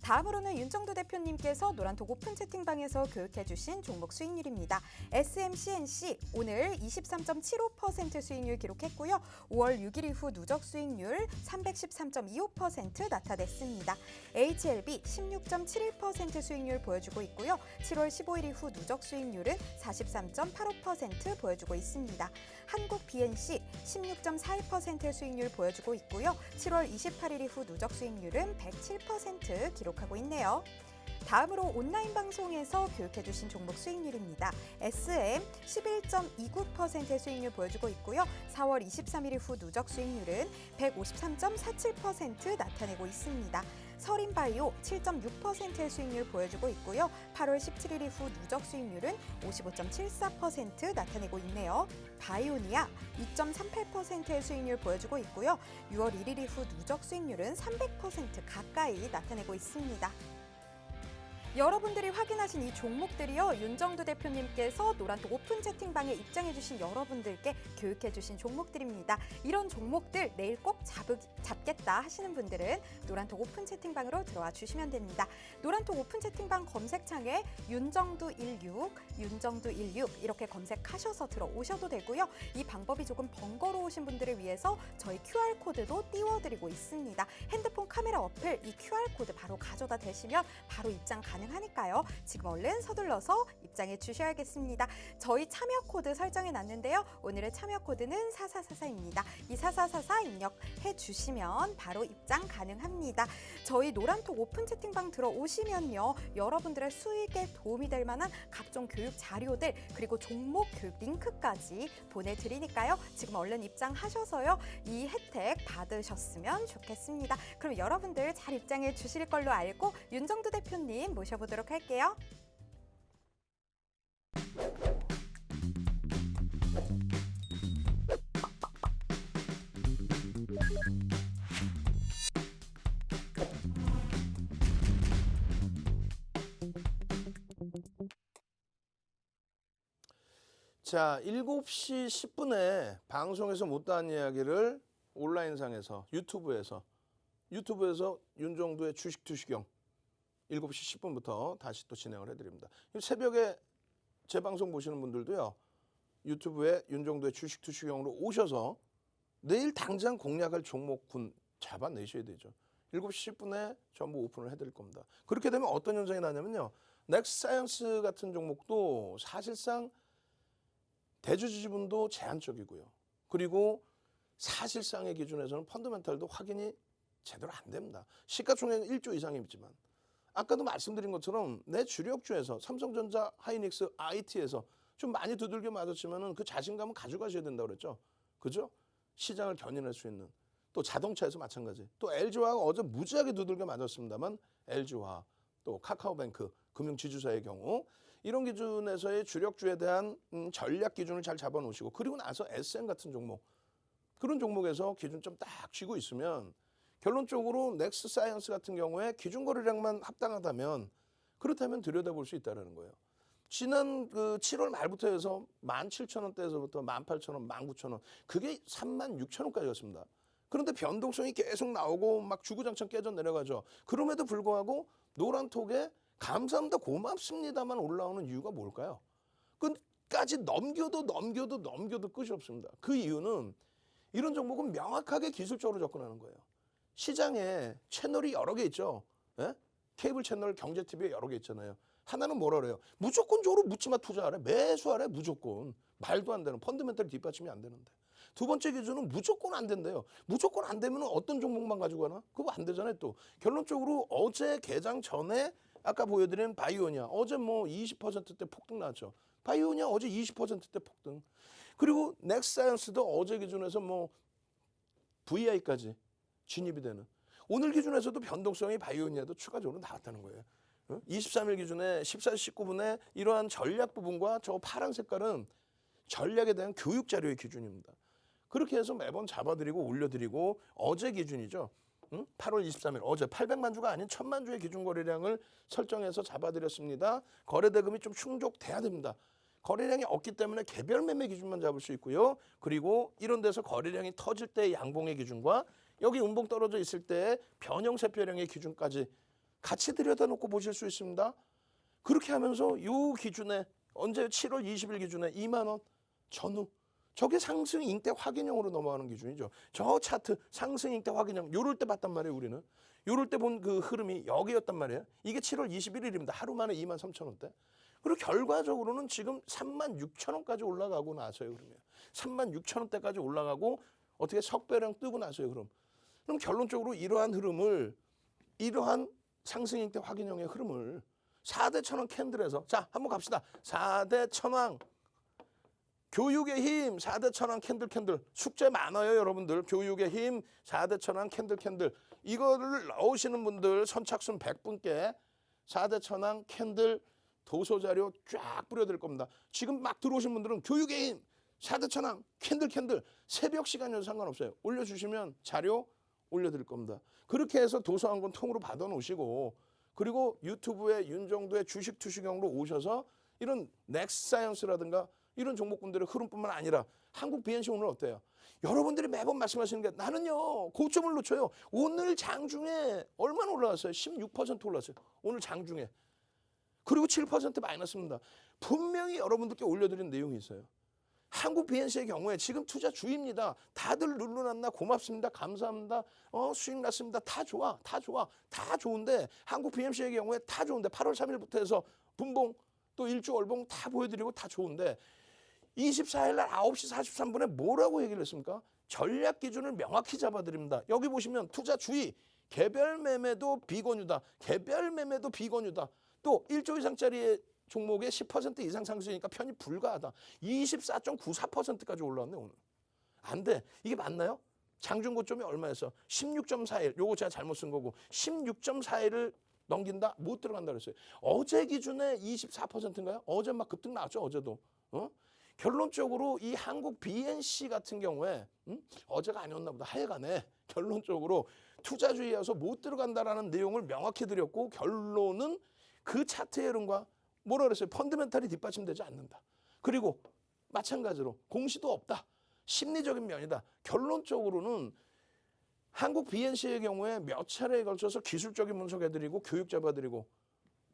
다음으로는 윤정두 대표님께서 노란톡 오픈 채팅방에서 교육해주신 종목 수익률입니다. SMCNC 오늘 23.75% 수익률 기록했고요. 5월 6일 이후 누적 수익률 313.25% 나타냈습니다. HLB 16.71% 수익률 보여주고 있고요. 7월 15일 이후 누적 수익률은 43.85% 보여주고 있습니다. 한국 BNC 16.42%의 수익률 보여주고 있고요. 7월 28일 이후 누적 수익률은 107% 기록하고 있네요. 다음으로 온라인 방송에서 교육해주신 종목 수익률입니다. SM 11.29%의 수익률 보여주고 있고요. 4월 23일 이후 누적 수익률은 153.47% 나타내고 있습니다. 서린바이오 7.6%의 수익률 보여주고 있고요. 8월 17일 이후 누적 수익률은 55.74% 나타내고 있네요. 바이오니아 2.38%의 수익률 보여주고 있고요. 6월 1일 이후 누적 수익률은 300% 가까이 나타내고 있습니다. 여러분들이 확인하신 이 종목들이요. 윤정두 대표님께서 노란톡 오픈 채팅방에 입장해주신 여러분들께 교육해주신 종목들입니다. 이런 종목들 내일 꼭 잡겠다 하시는 분들은 노란톡 오픈 채팅방으로 들어와 주시면 됩니다. 노란톡 오픈 채팅방 검색창에 윤정두16, 윤정두16 이렇게 검색하셔서 들어오셔도 되고요. 이 방법이 조금 번거로우신 분들을 위해서 저희 QR코드도 띄워드리고 있습니다. 핸드폰 카메라 어플 이 QR코드 바로 가져다 대시면 바로 입장 가능하니까요. 지금 얼른 서둘러서 입장해 주셔야겠습니다. 저희 참여 코드 설정해 놨는데요. 오늘의 참여 코드는 4444입니다. 이 4444 입력해 주시면 바로 입장 가능합니다. 저희 노란톡 오픈 채팅방 들어오시면요. 여러분들의 수익에 도움이 될 만한 각종 교육 자료들 그리고 종목 교육 링크까지 보내드리니까요. 지금 얼른 입장하셔서요. 이 혜택 받으셨으면 좋겠습니다. 그럼 여러분들 잘 입장해 주실 걸로 알고 윤정두 대표님 모셔보도록 할게요. 자, 7시 10분에 방송에서 못다한 이야기를 온라인상에서 유튜브에서 윤정두의 주식 투시경 7시 10분부터 다시 또 진행을 해드립니다. 새벽에 제 방송 보시는 분들도요. 유튜브에 윤정두의 주식 투시경으로 오셔서 내일 당장 공략할 종목군 잡아내셔야 되죠. 7시 10분에 전부 오픈을 해드릴 겁니다. 그렇게 되면 어떤 현상이 나냐면요. 넥스사이언스 같은 종목도 사실상 대주주 지분도 제한적이고요. 그리고 사실상의 기준에서는 펀더멘탈도 확인이 제대로 안 됩니다. 시가총액은 1조 이상이지만 아까도 말씀드린 것처럼 내 주력주에서 삼성전자, 하이닉스, IT에서 좀 많이 두들겨 맞았지만은 그 자신감은 가져가셔야 된다고 그랬죠. 그죠? 시장을 견인할 수 있는. 또 자동차에서 마찬가지. 또 LG화학은 어제 무지하게 두들겨 맞았습니다만 LG화학, 또 카카오뱅크, 금융지주사의 경우 이런 기준에서의 주력주에 대한 전략 기준을 잘 잡아놓으시고 그리고 나서 SM 같은 종목 그런 종목에서 기준 좀 딱 쥐고 있으면 결론적으로 넥스사이언스 같은 경우에 기준 거래량만 합당하다면 그렇다면 들여다볼 수 있다는 거예요. 지난 그 7월 말부터 해서 17,000원대에서부터 18,000원, 19,000원 그게 36,000원까지 갔습니다. 그런데 변동성이 계속 나오고 막 주구장창 깨져 내려가죠. 그럼에도 불구하고 노란톡에 감사합니다, 고맙습니다만 올라오는 이유가 뭘까요? 끝까지 넘겨도 끝이 없습니다. 그 이유는 이런 종목은 명확하게 기술적으로 접근하는 거예요. 시장에 채널이 여러 개 있죠. 예? 케이블 채널, 경제 TV에 여러 개 있잖아요. 하나는 뭐라 그래요? 무조건적으로 묻지마 투자하래. 매수하래. 무조건. 말도 안 되는, 펀더멘털 뒷받침이 안 되는데. 두 번째 기준은 무조건 안 된대요. 무조건 안 되면 어떤 종목만 가지고 가나? 그거 안 되잖아요 또. 결론적으로 어제 개장 전에 아까 보여드린 바이오니아. 어제 뭐 20%대 폭등 나왔죠. 바이오니아 어제 20%대 폭등. 그리고 넥사이언스도 어제 기준에서 뭐 VI까지 진입이 되는. 오늘 기준에서도 변동성이 바이오니아도 추가적으로 나왔다는 거예요. 23일 기준에 14시 19분에 이러한 전략 부분과 저 파란 색깔은 전략에 대한 교육 자료의 기준입니다. 그렇게 해서 매번 잡아드리고 올려드리고 어제 기준이죠. 8월 23일 어제 800만 주가 아닌 1000만 주의 기준 거래량을 설정해서 잡아드렸습니다. 거래 대금이 좀 충족돼야 됩니다. 거래량이 없기 때문에 개별 매매 기준만 잡을 수 있고요. 그리고 이런 데서 거래량이 터질 때 양봉의 기준과 여기 운봉 떨어져 있을 때 변형 세표량의 기준까지 같이 들여다놓고 보실 수 있습니다. 그렇게 하면서 이 기준에 언제 7월 20일 기준에 2만 원 전후 저게 상승 인대 확인형으로 넘어가는 기준이죠. 저 차트 상승 인대 확인형 요럴 때 봤단 말이에요. 우리는 요럴 때 본 그 흐름이 여기였단 말이에요. 이게 7월 21일입니다. 하루 만에 2만 3천 원대. 그리고 결과적으로는 지금 3만 6천 원까지 올라가고 나서요. 그러면 3만 6천 원대까지 올라가고 어떻게 석배량 뜨고 나서요. 그럼 결론적으로 이러한 흐름을 이러한 상승 인대 확인형의 흐름을 4대 천왕 캔들에서 자 한번 갑시다. 4대 천왕 교육의 힘 4대 천왕 캔들 숙제 많아요 여러분들. 교육의 힘 4대 천왕 캔들 이거를 넣으시는 분들 선착순 100분께 4대 천왕 캔들 도서 자료 쫙 뿌려드릴 겁니다. 지금 막 들어오신 분들은 교육의 힘 4대 천왕 캔들 새벽 시간이어도 상관없어요. 올려주시면 자료 올려드릴 겁니다. 그렇게 해서 도서 한 권 통으로 받아놓으시고 그리고 유튜브에 윤정도의 주식 투시경으로 오셔서 이런 넥사이언스라든가 이런 종목군들의 흐름뿐만 아니라 한국 BNC 오늘 어때요? 여러분들이 매번 말씀하시는 게 나는요 고점을 놓쳐요. 오늘 장중에 얼마나 올라왔어요? 16% 올랐어요. 오늘 장중에. 그리고 7% 마이너스입니다. 분명히 여러분들께 올려드린 내용이 있어요. 한국 BNC의 경우에 지금 투자 주입니다. 다들 눌러놨나 고맙습니다. 감사합니다. 수익 났습니다. 다 좋아. 다 좋은데 한국 BNC의 경우에 다 좋은데 8월 3일부터 해서 분봉 또 일주 월봉 다 보여드리고 다 좋은데 24일 날 9시 43분에 뭐라고 얘기를 했습니까? 전략 기준을 명확히 잡아드립니다. 여기 보시면 투자 주의 개별 매매도 비권유다. 또 1조 이상짜리 종목의 10% 이상 상승이니까 편입 불가하다. 24.94%까지 올라왔네 오늘. 안 돼. 이게 맞나요? 장중 고점이 얼마였어? 16.41. 요거 제가 잘못 쓴 거고 16.41을 넘긴다? 못 들어간다 그랬어요. 어제 기준에 24%인가요? 어제 막 급등 나왔죠. 어제도. 결론적으로 이 한국 BNC 같은 경우에 어제가 아니었나 보다. 하여간에 결론적으로 투자주의여서 못 들어간다라는 내용을 명확히 드렸고 결론은 그 차트의 흐름과 뭐라 그랬어요? 펀드멘탈이 뒷받침되지 않는다. 그리고 마찬가지로 공시도 없다. 심리적인 면이다. 결론적으로는 한국 BNC의 경우에 몇 차례에 걸쳐서 기술적인 분석해드리고 교육 잡아드리고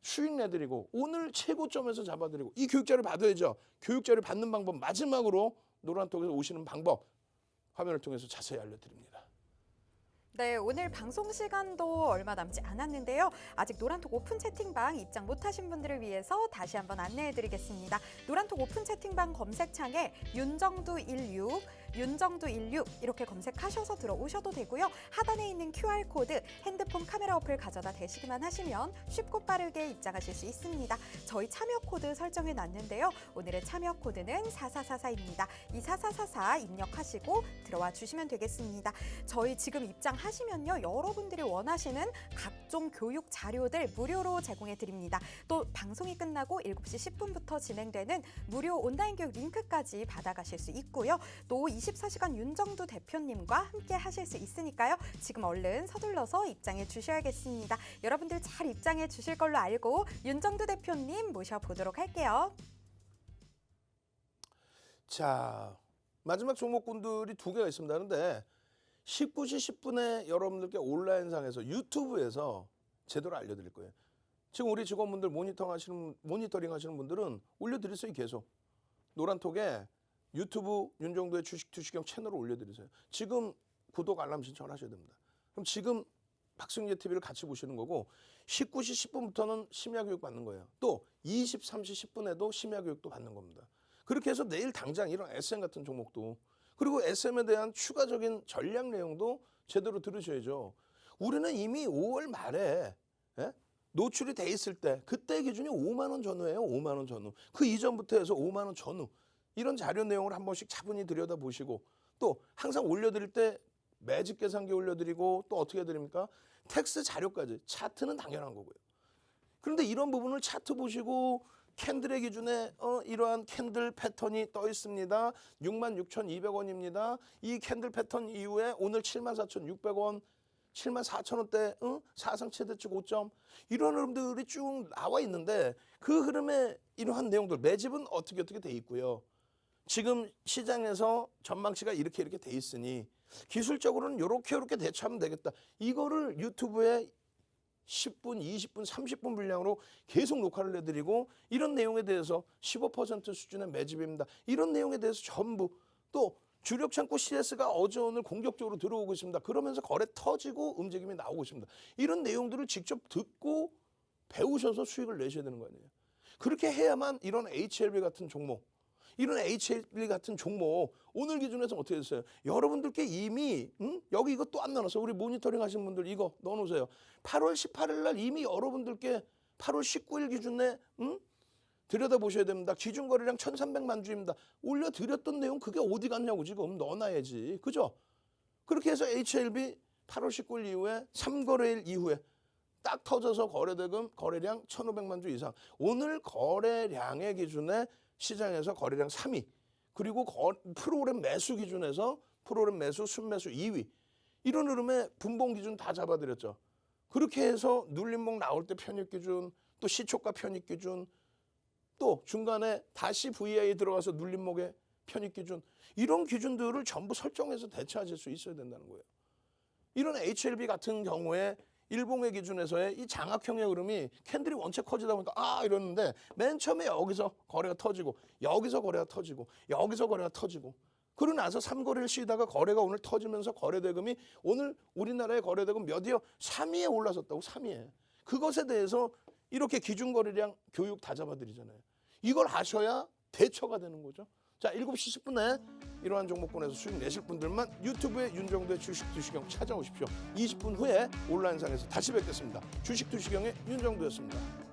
수익 내드리고 오늘 최고점에서 잡아드리고 이 교육자를 받아야죠. 교육자를 받는 방법 마지막으로 노란톡에서 오시는 방법 화면을 통해서 자세히 알려드립니다. 네, 오늘 방송 시간도 얼마 남지 않았는데요. 아직 노란톡 오픈 채팅방 입장 못하신 분들을 위해서 다시 한번 안내해드리겠습니다. 노란톡 오픈 채팅방 검색창에 윤정두16 이렇게 검색하셔서 들어오셔도 되고요. 하단에 있는 QR코드 핸드폰 카메라 어플 가져다 대시기만 하시면 쉽고 빠르게 입장하실 수 있습니다. 저희 참여 코드 설정해 놨는데요. 오늘의 참여 코드는 4444입니다. 이 4444 입력하시고 들어와 주시면 되겠습니다. 저희 지금 입장하시면요. 여러분들이 원하시는 각종 교육 자료들 무료로 제공해 드립니다. 또 방송이 끝나고 7시 10분부터 진행되는 무료 온라인 교육 링크까지 받아가실 수 있고요. 또 24시간 윤정두 대표님과 함께 하실 수 있으니까요. 지금 얼른 서둘러서 입장해 주셔야겠습니다. 여러분들 잘 입장해 주실 걸로 알고 윤정두 대표님 모셔보도록 할게요. 자, 마지막 종목군들이 두 개가 있습니다. 그런데 19시 10분에 여러분들께 온라인상에서 유튜브에서 제대로 알려드릴 거예요. 지금 우리 직원분들 모니터링 하시는 분들은 올려드렸어요. 계속. 노란톡에 유튜브 윤정도의 주식투시경 채널을 올려드리세요. 지금 구독 알람 신청하셔야 됩니다. 그럼 지금 박승재 TV를 같이 보시는 거고 19시 10분부터는 심야교육 받는 거예요. 또 23시 10분에도 심야교육도 받는 겁니다. 그렇게 해서 내일 당장 이런 SM 같은 종목도 그리고 SM에 대한 추가적인 전략 내용도 제대로 들으셔야죠. 우리는 이미 5월 말에 노출이 돼 있을 때 그때 기준이 5만 원 전후예요. 5만 원 전후. 그 이전부터 해서 5만 원 전후. 이런 자료 내용을 한 번씩 차분히 들여다보시고 또 항상 올려드릴 때 매집 계산기 올려드리고 또 어떻게 해드립니까? 텍스트 자료까지. 차트는 당연한 거고요. 그런데 이런 부분을 차트 보시고 캔들의 기준에 이러한 캔들 패턴이 떠 있습니다. 66,200원입니다. 이 캔들 패턴 이후에 오늘 74,600원, 74,000원대 사상 최대치 고점 이런 흐름들이 쭉 나와 있는데 그 흐름에 이러한 내용들 매집은 어떻게 돼 있고요. 지금 시장에서 전망치가 이렇게 돼 있으니 기술적으로는 이렇게 대처하면 되겠다. 이거를 유튜브에 10분, 20분, 30분 분량으로 계속 녹화를 해드리고 이런 내용에 대해서 15% 수준의 매집입니다. 이런 내용에 대해서 전부 또 주력 창고 CS가 어제 오늘 공격적으로 들어오고 있습니다. 그러면서 거래 터지고 움직임이 나오고 있습니다. 이런 내용들을 직접 듣고 배우셔서 수익을 내셔야 되는 거 아니에요. 그렇게 해야만 이런 HLB 같은 종목 오늘 기준에서 어떻게 됐어요? 여러분들께 이미 여기 이거 또 안 나눴어. 우리 모니터링 하시는 분들 이거 넣어놓으세요. 8월 18일 날 이미 여러분들께 8월 19일 기준에 들여다보셔야 됩니다. 기준 거래량 1,300만 주입니다. 올려드렸던 내용 그게 어디 갔냐고 지금 넣어놔야지. 그죠? 그렇게 해서 HLB 8월 19일 이후에 3거래일 이후에 딱 터져서 거래량 1,500만 주 이상. 오늘 거래량의 기준에 시장에서 거래량 3위. 그리고 프로그램 매수 기준에서 프로그램 매수, 순매수 2위. 이런 흐름에 분봉 기준 다 잡아드렸죠. 그렇게 해서 눌림목 나올 때 편입 기준, 또 시초가 편입 기준, 또 중간에 다시 VI 들어가서 눌림목의 편입 기준 이런 기준들을 전부 설정해서 대처하실 수 있어야 된다는 거예요. 이런 HLB 같은 경우에 일봉의 기준에서의 이 장악형의 흐름이 캔들이 원체 커지다 보니까 이러는데 맨 처음에 여기서 거래가 터지고 여기서 거래가 터지고 여기서 거래가 터지고 그러고 나서 3거래를 쉬다가 거래가 오늘 터지면서 거래대금이 오늘 우리나라의 거래대금 몇이요? 3위에 올라섰다고 3위에. 그것에 대해서 이렇게 기준 거래량 교육 다 잡아드리잖아요. 이걸 아셔야 대처가 되는 거죠. 자, 7시 10분에 이러한 종목군에서 수익 내실 분들만 유튜브에 윤정도의 주식투시경 찾아오십시오. 20분 후에 온라인상에서 다시 뵙겠습니다. 주식투시경의 윤정도였습니다.